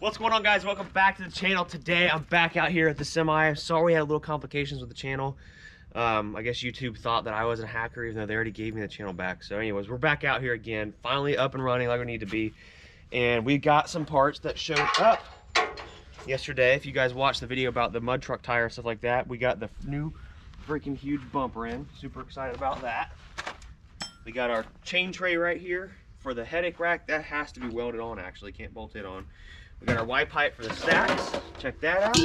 What's going on, guys? Welcome back to the channel. Today I'm back out here at the semi. Sorry we had a little complications with the channel. I guess YouTube thought that I was a hacker, even though they already gave me the channel back. So anyways, we're back out here again, finally up and running like we need to be. And we got some parts that showed up yesterday. If you guys watched the video about the mud truck tire and stuff like that, we got the new freaking huge bumper in. Super excited about that. We got our chain tray right here for the headache rack. That has to be welded on, actually, can't bolt it on. We got our Y pipe for the stacks. Check that out.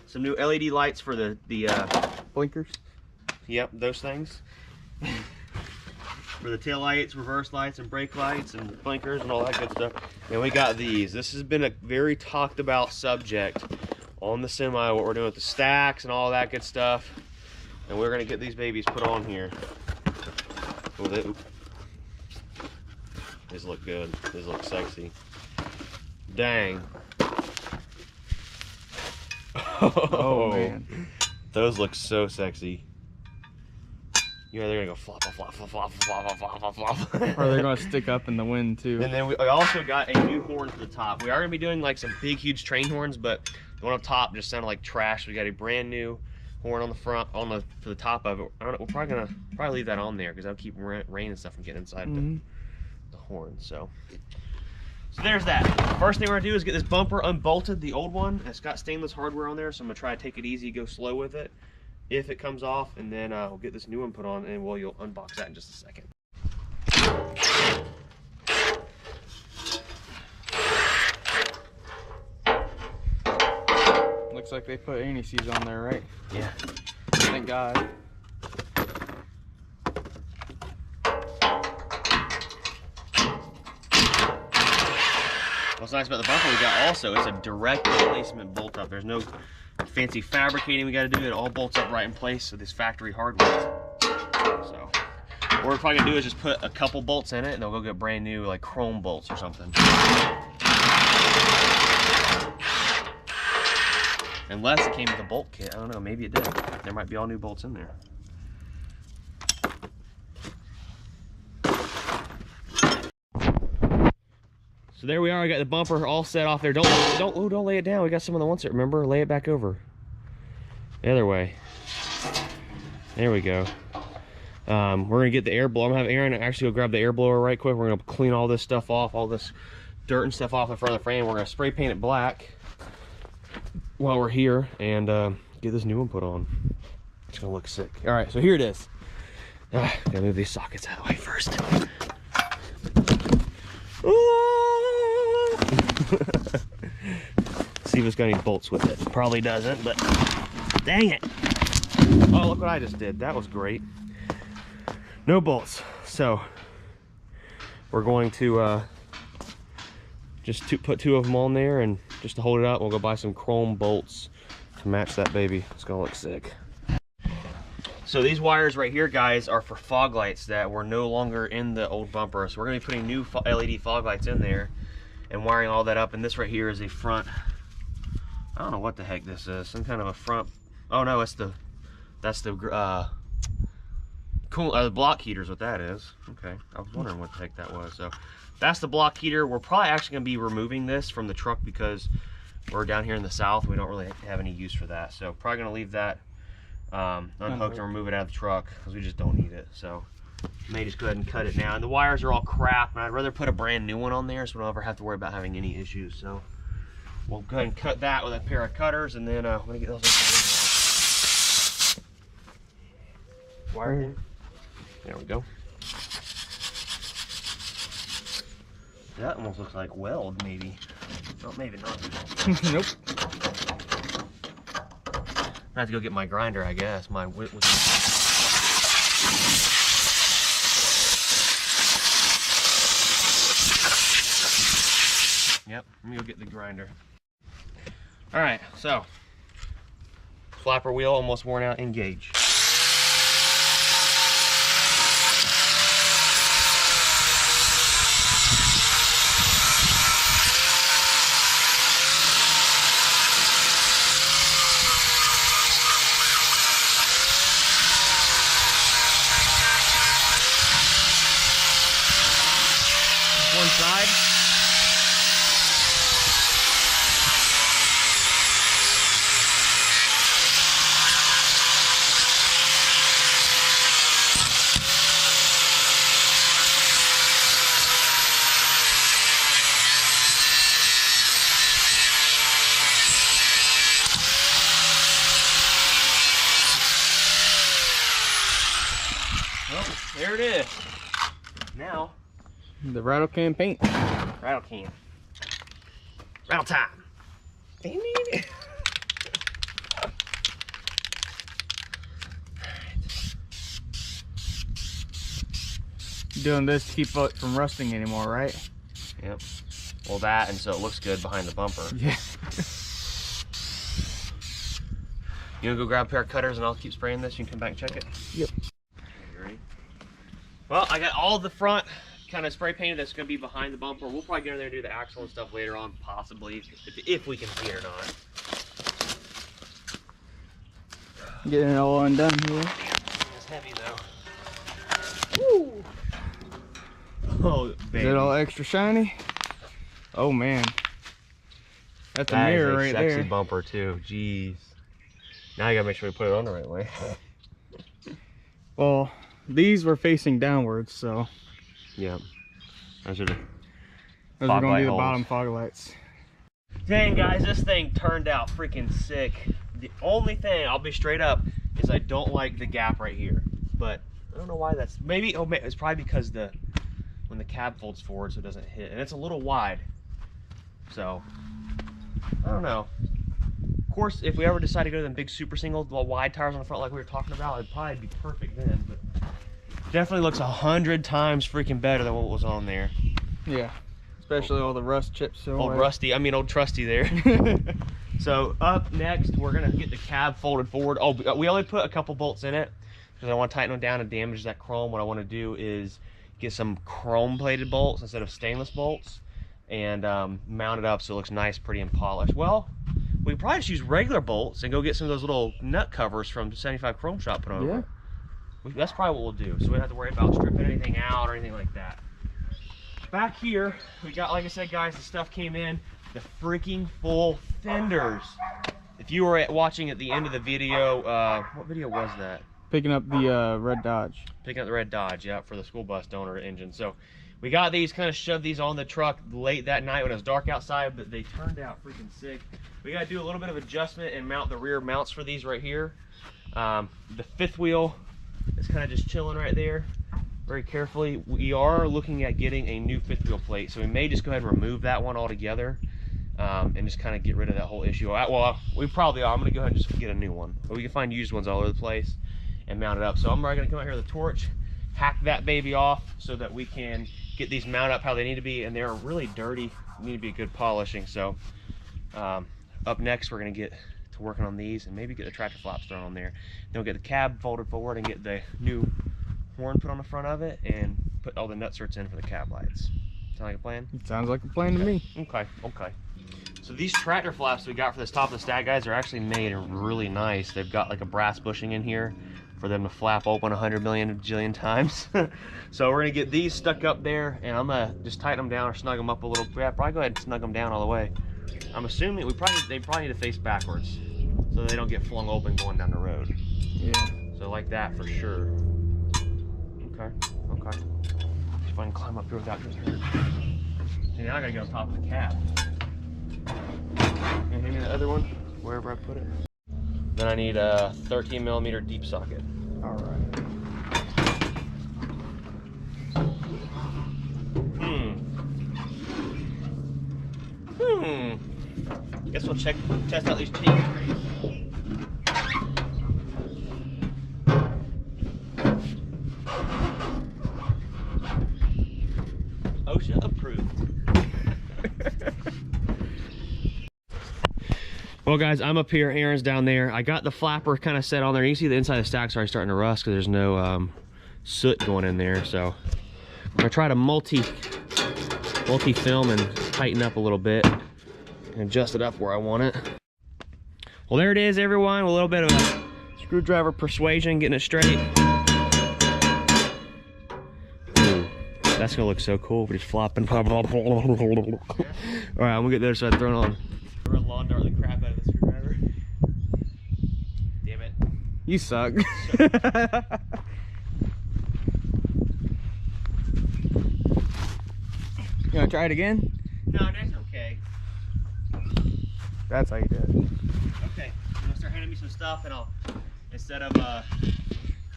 Some new LED lights for the blinkers. Yep, those things. For the tail lights, reverse lights, and brake lights, and blinkers, and all that good stuff. And we got these. This has been a very talked about subject on the semi, what we're doing with the stacks and all that good stuff. And we're gonna get these babies put on here. These look good. These look sexy. Dang. Oh man. Those look so sexy. You know, they're gonna go flop, flop, flop, flop, flop, flop, flop, flop. Or they're gonna stick up in the wind too. And then we also got a new horn for the top. We are gonna be doing like some big, huge train horns, but the one on top just sounded like trash. We got a brand new horn on the front, for the top of it. We're probably gonna leave that on there because that'll keep rain and stuff from getting inside the horn. So there's that. First thing we're gonna do is get this bumper unbolted, the old one. It's got stainless hardware on there, so I'm gonna try to take it easy, go slow with it if it comes off, and then we'll get this new one put on, and you'll unbox that in just a second. Looks like they put anti-seize on there, right? Yeah. Thank God. What's nice about the bumper we got also, it's a direct replacement bolt up. There's no fancy fabricating we got to do. It all bolts up right in place with this factory hardware. So what we're probably gonna do is just put a couple bolts in it, and they'll go get brand new like chrome bolts or something. Unless it came with a bolt kit. I don't know, maybe it did. There might be all new bolts in there. So there we are. I got the bumper all set off there. Don't lay it down. We got some of the ones that, remember, lay it back over. The other way. There we go. We're gonna get the air blower. I'm gonna have Aaron actually go grab the air blower right quick. We're gonna clean all this stuff off, all this dirt and stuff off the front of the frame. We're gonna spray paint it black while we're here and get this new one put on. It's gonna look sick. All right, so here it is. Gotta move these sockets out of the way first. See if it's got any bolts with it. Probably doesn't, but dang it. Oh, look what I just did. That was great. No bolts. So we're going to just put two of them on there, and just to hold it up, we'll go buy some chrome bolts to match that baby. It's gonna look sick. So these wires right here, guys, are for fog lights that were no longer in the old bumper. So we're gonna be putting new LED fog lights in there and wiring all that up. And this right here is a front, I don't know what the heck this is, some kind of a front, oh no, that's the block heater is what that is. Okay, I was wondering what the heck that was. So that's the block heater. We're probably actually gonna be removing this from the truck because we're down here in the south. We don't really have any use for that. So probably gonna leave that unhooked and remove it out of the truck because we just don't need it. So may just go ahead and cut it now. And the wires are all crap, and I'd rather put a brand new one on there so we don't ever have to worry about having any issues. So we'll go ahead and cut that with a pair of cutters, and then I'm gonna get those wired in. There we go. That almost looks like weld, maybe. Oh, maybe not. Nope. I have to go get my grinder, I guess. My whip was. Yep, let me go get the grinder. All right, so flapper wheel almost worn out. Engage. One side. there it is. Now, The rattle can paint. rattle can. Rattle time. Doing this to keep it from rusting anymore, right? Yep. Well, that, and so it looks good behind the bumper. Yeah. You wanna go grab a pair of cutters and I'll keep spraying this? You can come back and check it? Yep. You ready? Well, I got all the front kind of spray painted that's gonna be behind the bumper. We'll probably get in there and do the axle and stuff later on, possibly, if we can see it or not. Getting it all undone here. It's heavy though. Woo! Oh, baby. Is it all extra shiny? Oh man. That's a mirror right there. Sexy bumper too. Jeez. Now you gotta make sure we put it on the right way. Well, these were facing downwards, so Yeah. Those are the those are fog gonna light be the holes. bottom fog lights. Dang guys, this thing turned out freaking sick. The only thing, I'll be straight up, is I don't like the gap right here. But I don't know why that's, maybe it's probably because when the cab folds forward so it doesn't hit. And it's a little wide. So, I don't know. Of course, if we ever decide to go to them big super single wide tires on the front like we were talking about, it'd probably be perfect then. But definitely looks 100 times freaking better than what was on there. Yeah. Especially all the rust chips. Old Rusty, I mean old Trusty there. So up next, we're gonna get the cab folded forward. Oh, we only put a couple bolts in it because I want to tighten them down and damage that chrome. What I want to do is get some chrome plated bolts instead of stainless bolts and mount it up so it looks nice, pretty, and polished. Well, we could probably just use regular bolts and go get some of those little nut covers from 75 Chrome Shop put over. Yeah. That's probably what we'll do, so we don't have to worry about stripping anything out or anything like that. Back here, we got, like I said, guys, the stuff came in, the freaking full fenders. If you were watching at the end of the video, what video was that? Picking up the red Dodge. Picking up the red Dodge, yeah, for the school bus donor engine. So we got these, kind of shoved these on the truck late that night when it was dark outside, but they turned out freaking sick. We got to do a little bit of adjustment and mount the rear mounts for these right here. The fifth wheel is kind of just chilling right there. Very carefully. We are looking at getting a new fifth wheel plate, so we may just go ahead and remove that one altogether and just kind of get rid of that whole issue. Well, we probably are. I'm going to go ahead and just get a new one, but we can find used ones all over the place and mount it up. So I'm going to come out here with a torch, hack that baby off so that we can get these mounted up how they need to be, and they're really dirty, need to be a good polishing. So up next, we're going to get to working on these and maybe get the tractor flaps thrown on there. Then we'll get the cab folded forward and get the new horn put on the front of it and put all the nutserts in for the cab lights. Sound like a plan? It sounds like a plan to me. Okay. So these tractor flaps we got for this top of the stack, guys, are actually made really nice. They've got like a brass bushing in here for them to flap open 100 million bajillion times. So we're gonna get these stuck up there, and I'm gonna just tighten them down or snug them up a little. Yeah, probably go ahead and snug them down all the way. I'm assuming they probably need to face backwards so they don't get flung open going down the road. Yeah. So like that for sure. Okay. See if I can climb up here without getting hurt. See, now I gotta get on top of the cab. Can you hand me the other one? Wherever I put it. Then I need a 13mm deep socket. All right. Guess we'll test out these teeth. OSHA approved. Well guys, I'm up here, Aaron's down there. I got the flapper kind of set on there. You can see the inside of the stack's already starting to rust because there's no soot going in there. So I'm gonna try to multi-film and tighten up a little bit and adjust it up where I want it. Well, there it is, everyone. A little bit of a screwdriver persuasion, getting it straight. Ooh, that's gonna look so cool if we're just flopping. All right, I'm gonna get the other side thrown on. We're gonna lawn dart the crap out of the screwdriver. Damn it. You suck. You wanna try it again? No, that's okay. That's how you do it. Okay, I'm gonna start handing me some stuff, and I'll, instead of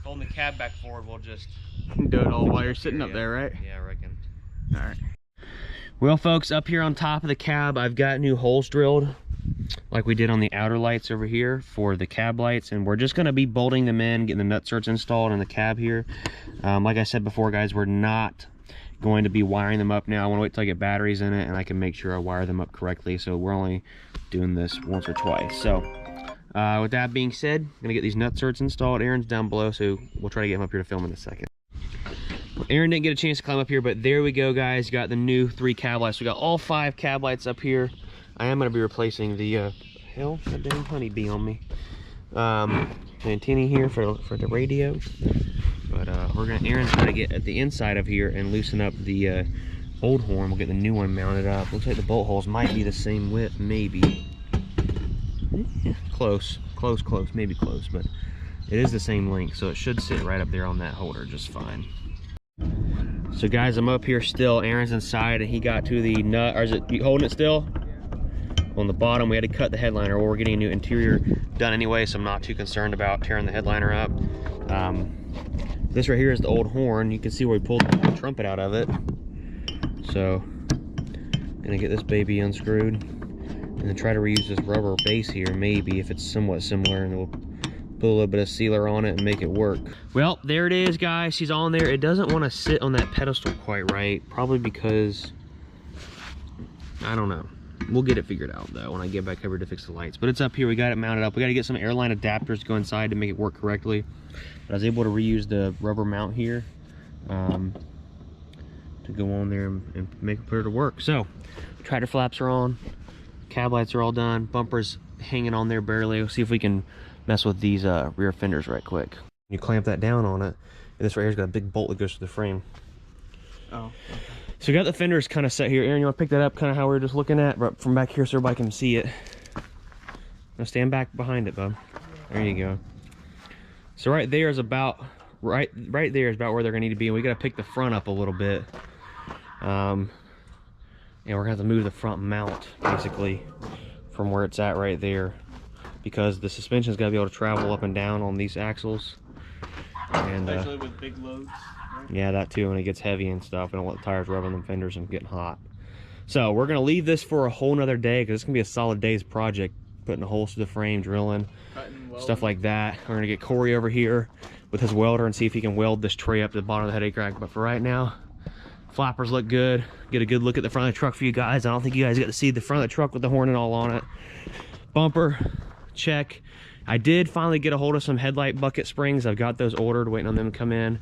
Folding the cab back forward, we'll just do it all while you're sitting up there, right? Yeah, I reckon. All right. Well, folks, up here on top of the cab, I've got new holes drilled, like we did on the outer lights over here for the cab lights, and we're just going to be bolting them in, getting the nut certs installed in the cab here. Like I said before, guys, we're not going to be wiring them up now. I want to wait till I get batteries in it and I can make sure I wire them up correctly, so we're only doing this once or twice. So with that being said, I'm gonna get these nut certs installed. Aaron's down below, so we'll try to get him up here to film in a second. Aaron didn't get a chance to climb up here, but there we go, guys. Got the new 3 cab lights. We got all 5 cab lights up here. I am gonna be replacing the hell, that dang honeybee on me. The antenna here for the radio. But Aaron's gonna get at the inside of here and loosen up the old horn. We'll get the new one mounted up. Looks like the bolt holes might be the same width, maybe. Yeah, close, maybe close, but it is the same length, so it should sit right up there on that holder just fine. So guys, I'm up here still. Aaron's inside and he got to the nut, or is it, you holding it still? On the bottom, we had to cut the headliner. Well, we're getting a new interior done anyway, so I'm not too concerned about tearing the headliner up. This right here is the old horn. You can see where we pulled the trumpet out of it. So, gonna get this baby unscrewed and then try to reuse this rubber base here, maybe, if it's somewhat similar, and we'll put a little bit of sealer on it and make it work. Well, there it is, guys. She's on there. It doesn't want to sit on that pedestal quite right, probably because, I don't know. We'll get it figured out though when I get back over to fix the lights. But it's up here. We got it mounted up. We got to get some airline adapters to go inside to make it work correctly. But I was able to reuse the rubber mount here to go on there and make it put it to work. So, tractor flaps are on. Cab lights are all done. Bumpers hanging on there barely. We'll see if we can mess with these rear fenders right quick. You clamp that down on it. And this right here's got a big bolt that goes to the frame. Oh, okay. So we got the fenders kind of set here. Aaron, you want to pick that up kind of how we were just looking at, but from back here so everybody can see it. Now stand back behind it, bub. There you go. So right there is about, right there is about where they're gonna need to be, and we gotta pick the front up a little bit. And we're gonna have to move the front mount basically from where it's at right there, because the suspension's gotta be able to travel up and down on these axles. And especially with big loads. Yeah, that too, when it gets heavy and stuff. We don't want the tires rubbing them fenders and getting hot. So we're gonna leave this for a whole nother day, because it's gonna be a solid day's project, putting holes through the frame, drilling, stuff like that. We're gonna get Corey over here with his welder and see if he can weld this tray up to the bottom of the headache rack. But for right now, flappers look good. Get a good look at the front of the truck for you guys. I don't think you guys got to see the front of the truck with the horn and all on it. Bumper, check. I did finally get a hold of some headlight bucket springs. I've got those ordered, waiting on them to come in.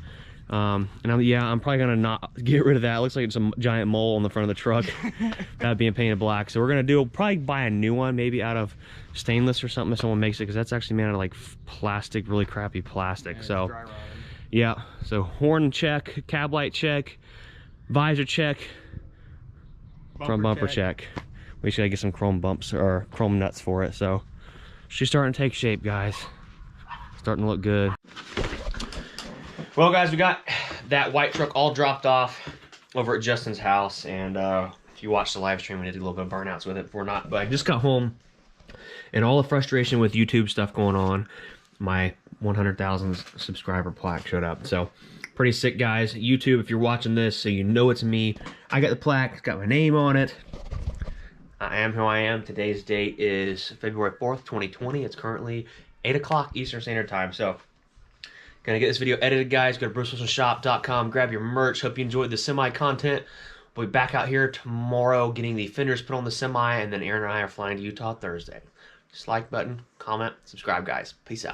And I'm probably gonna not get rid of that. It looks like it's a giant mole on the front of the truck. That being painted black. So we're gonna probably buy a new one, maybe out of stainless or something if someone makes it, because that's actually made out of like plastic, really crappy plastic. Yeah, so yeah, so horn check, cab light check, visor check, front bumper check. We should get some chrome bumps or chrome nuts for it. So she's starting to take shape, guys. Starting to look good. Well, guys, we got that white truck all dropped off over at Justin's house, and if you watched the live stream, we did a little bit of burnouts with it before not, but I just got home, and all the frustration with YouTube stuff going on, my 100,000 subscriber plaque showed up. So pretty sick, guys. YouTube, if you're watching this, so you know it's me. I got the plaque, it's got my name on it. I am who I am. Today's date is February 4th, 2020. It's currently 8 o'clock Eastern Standard Time. So gonna get this video edited, guys. Go to brucewilsonshop.com, grab your merch. Hope you enjoyed the semi content. We'll be back out here tomorrow getting the fenders put on the semi, and then Aaron and I are flying to Utah Thursday. Just like button, comment, subscribe, guys. Peace out.